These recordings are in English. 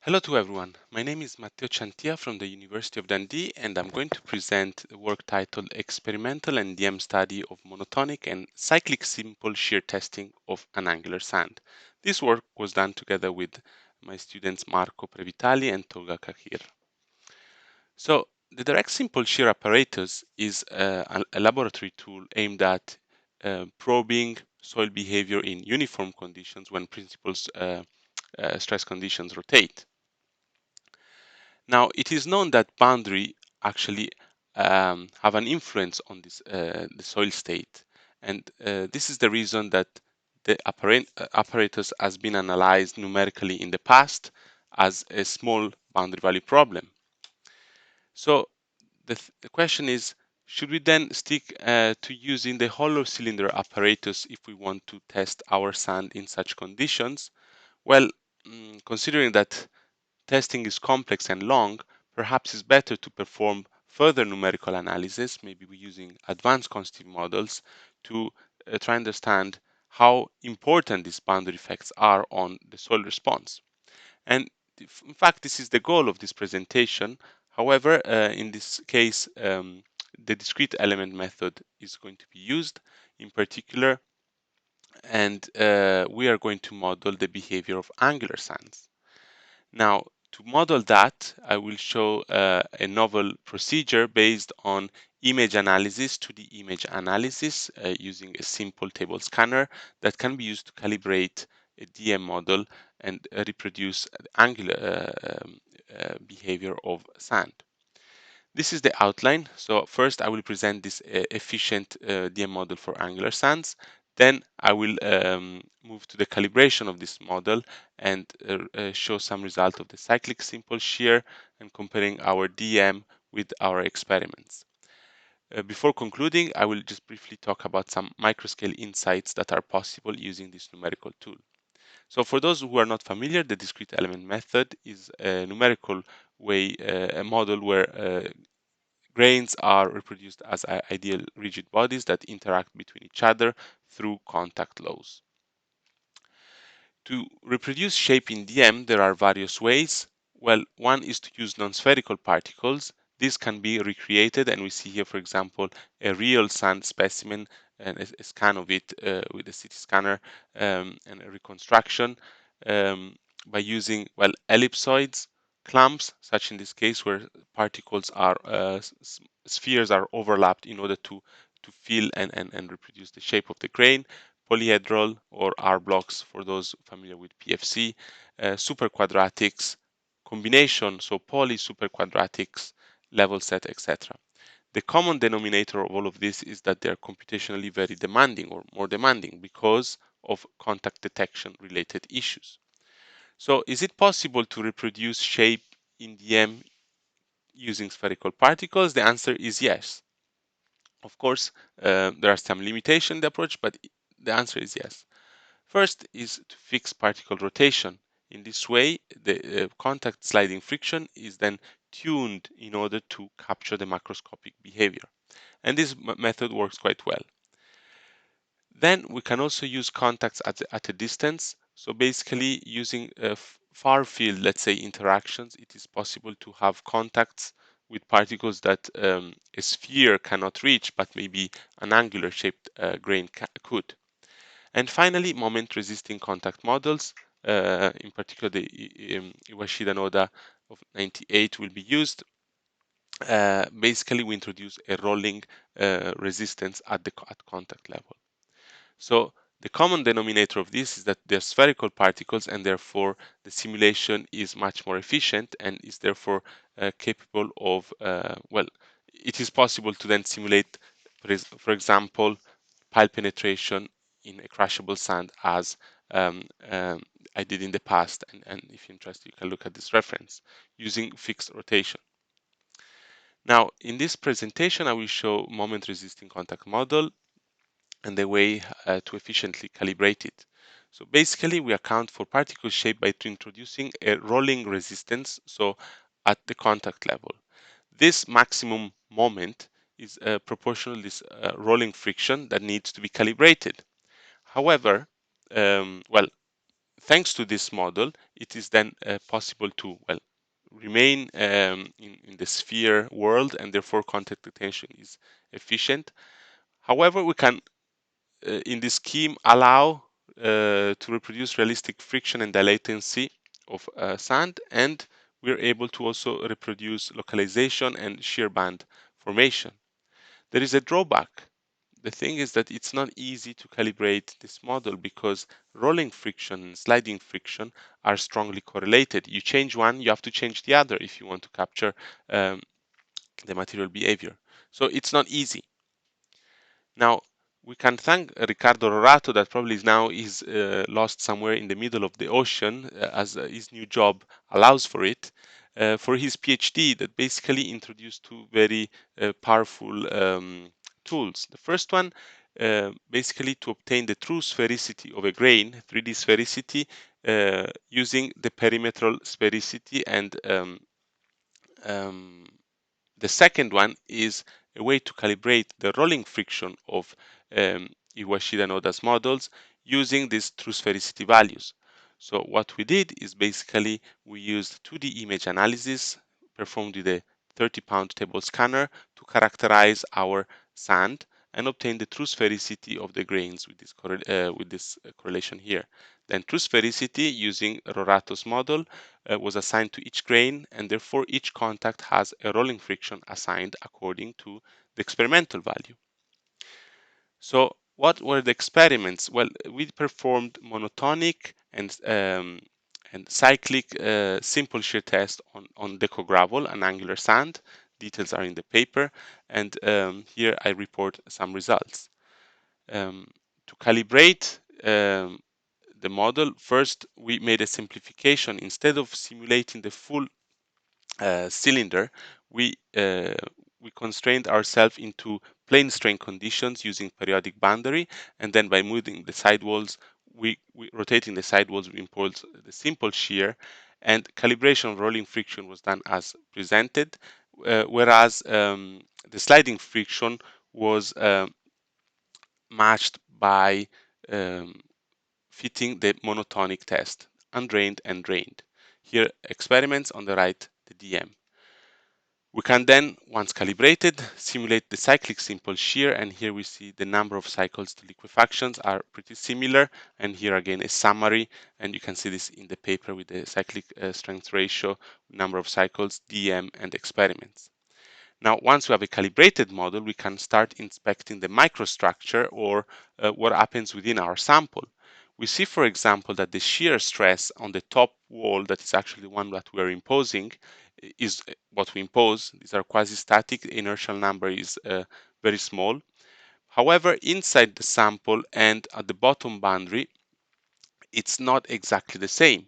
Hello to everyone. My name is Matteo Ciantia from the University of Dundee, and I'm going to present a work titled Experimental and DEM Study of Monotonic and Cyclic Simple Shear Testing of an Angular Sand. This work was done together with my students Marco Previtali and Tolga Kahir. So, the direct simple shear apparatus is a laboratory tool aimed at probing soil behavior in uniform conditions when principal stress conditions rotate. Now, it is known that boundary actually have an influence on the soil state, and this is the reason that the apparatus has been analyzed numerically in the past as a small boundary value problem. So the question is, should we then stick to using the hollow cylinder apparatus if we want to test our sand in such conditions? Well, considering that testing is complex and long, perhaps it's better to perform further numerical analysis, maybe we're using advanced quantitative models to try and understand how important these boundary effects are on the soil response. And in fact, this is the goal of this presentation. However, in this case, the discrete element method is going to be used in particular, and we are going to model the behavior of angular sands. Now, to model that, I will show a novel procedure based on image analysis to the image analysis using a simple table scanner that can be used to calibrate a DEM model and reproduce the angular behavior of sand. This is the outline. So first I will present this efficient DEM model for angular sands. Then I will move to the calibration of this model and show some result of the cyclic simple shear and comparing our DEM with our experiments. Before concluding, I will just briefly talk about some microscale insights that are possible using this numerical tool. So for those who are not familiar, the discrete element method is a numerical way, a model where grains are reproduced as ideal rigid bodies that interact between each other through contact laws. To reproduce shape in DEM, there are various ways. Well, one is to use non-spherical particles. This can be recreated, and we see here, for example, a real sand specimen and a scan of it with a CT scanner and a reconstruction by using, well, ellipsoids, clumps, such in this case where particles are spheres are overlapped in order to fill and reproduce the shape of the grain, polyhedral or R blocks for those familiar with PFC, superquadratics, combination, so poly superquadratics, level set, etc. The common denominator of all of this is that they are computationally very demanding or more demanding because of contact detection related issues. So is it possible to reproduce shape in DEM using spherical particles? The answer is yes. Of course, there are some limitations in the approach, but the answer is yes. First is to fix particle rotation. In this way, the contact sliding friction is then tuned in order to capture the macroscopic behavior. And this method works quite well. Then we can also use contacts at a distance. So basically using far field, let's say interactions, it is possible to have contacts with particles that a sphere cannot reach, but maybe an angular shaped grain could. And finally, moment resisting contact models, in particular the Iwashida Noda of 98 will be used. Basically, we introduce a rolling resistance at contact level. So the common denominator of this is that they're spherical particles, and therefore the simulation is much more efficient and is therefore capable of, well, it is possible to then simulate, for example, pile penetration in a crushable sand as I did in the past. And if you're interested, you can look at this reference using fixed rotation. Now, in this presentation, I will show moment resisting contact model and the way to efficiently calibrate it. So basically, we account for particle shape by introducing a rolling resistance, so at the contact level. This maximum moment is proportional to this rolling friction that needs to be calibrated. However, well, thanks to this model, it is then possible to, well, remain in the sphere world, and therefore contact detection is efficient. However, we can, in this scheme, allow to reproduce realistic friction and dilatancy of sand, and we're able to also reproduce localization and shear band formation. There is a drawback. The thing is that it's not easy to calibrate this model because rolling friction and sliding friction are strongly correlated. You change one, you have to change the other if you want to capture um, the material behavior. So it's not easy. Now, we can thank Ricardo Rorato, that probably now is lost somewhere in the middle of the ocean, as his new job allows for it, for his PhD that basically introduced two very powerful tools. The first one, basically to obtain the true sphericity of a grain, 3D sphericity, using the perimetral sphericity, and um, the second one is a way to calibrate the rolling friction of Iwashida Noda's models using these true sphericity values. So what we did is basically we used 2D image analysis performed with a 30-pound table scanner to characterize our sand and obtain the true sphericity of the grains with this correlation here. Then true sphericity using Rorato's model was assigned to each grain, and therefore each contact has a rolling friction assigned according to the experimental value. So what were the experiments? Well, we performed monotonic and cyclic simple shear test on deco gravel and angular sand. Details are in the paper, and here I report some results. To calibrate the model, first we made a simplification. Instead of simulating the full cylinder, we uh, we constrained ourselves into plane strain conditions using periodic boundary, and then by moving the sidewalls, we rotating the sidewalls, we impose the simple shear, and calibration of rolling friction was done as presented, whereas the sliding friction was matched by um, fitting the monotonic test, undrained and drained. Here, experiments, on the right, the DEM. We can then, once calibrated, simulate the cyclic simple shear, and here we see the number of cycles to liquefactions are pretty similar, and here again a summary, and you can see this in the paper with the cyclic strength ratio, number of cycles, DEM, and experiments. Now, once we have a calibrated model, we can start inspecting the microstructure, or what happens within our sample. We see, for example, that the shear stress on the top wall, that is actually the one that we are imposing, is what we impose. These are quasi-static. The inertial number is very small. However, inside the sample and at the bottom boundary, it's not exactly the same.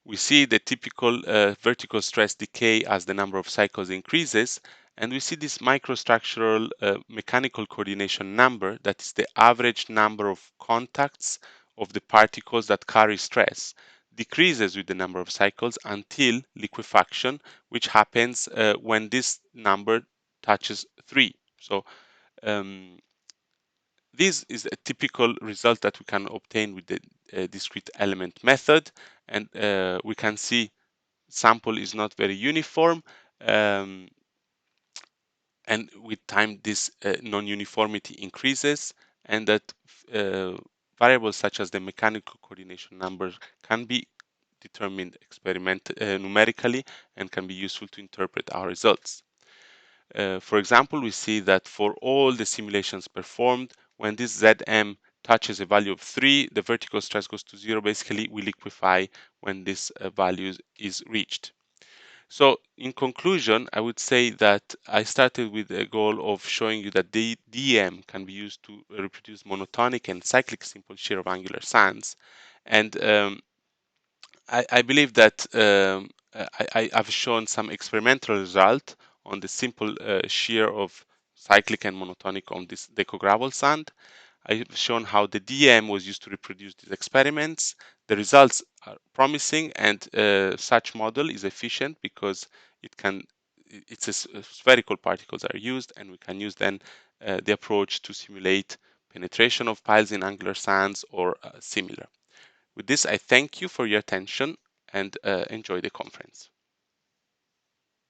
We see the typical vertical stress decay as the number of cycles increases, and we see this microstructural mechanical coordination number, that is the average number of contacts of the particles that carry stress, decreases with the number of cycles until liquefaction, which happens when this number touches 3. So um, this is a typical result that we can obtain with the discrete element method, and we can see sample is not very uniform, um, and with time this non-uniformity increases, and that variables such as the mechanical coordination number can be determined numerically and can be useful to interpret our results. For example, we see that for all the simulations performed, when this Zm touches a value of 3, the vertical stress goes to 0. Basically, we liquefy when this value is reached. So in conclusion, I would say that I started with the goal of showing you that the DEM can be used to reproduce monotonic and cyclic simple shear of angular sands. And I believe that I've shown some experimental result on the simple shear of cyclic and monotonic on this deco gravel sand. I've shown how the DEM was used to reproduce these experiments. The results are promising, and such model is efficient because it's spherical particles are used, and we can use then the approach to simulate penetration of piles in angular sands or similar. With this, I thank you for your attention and enjoy the conference.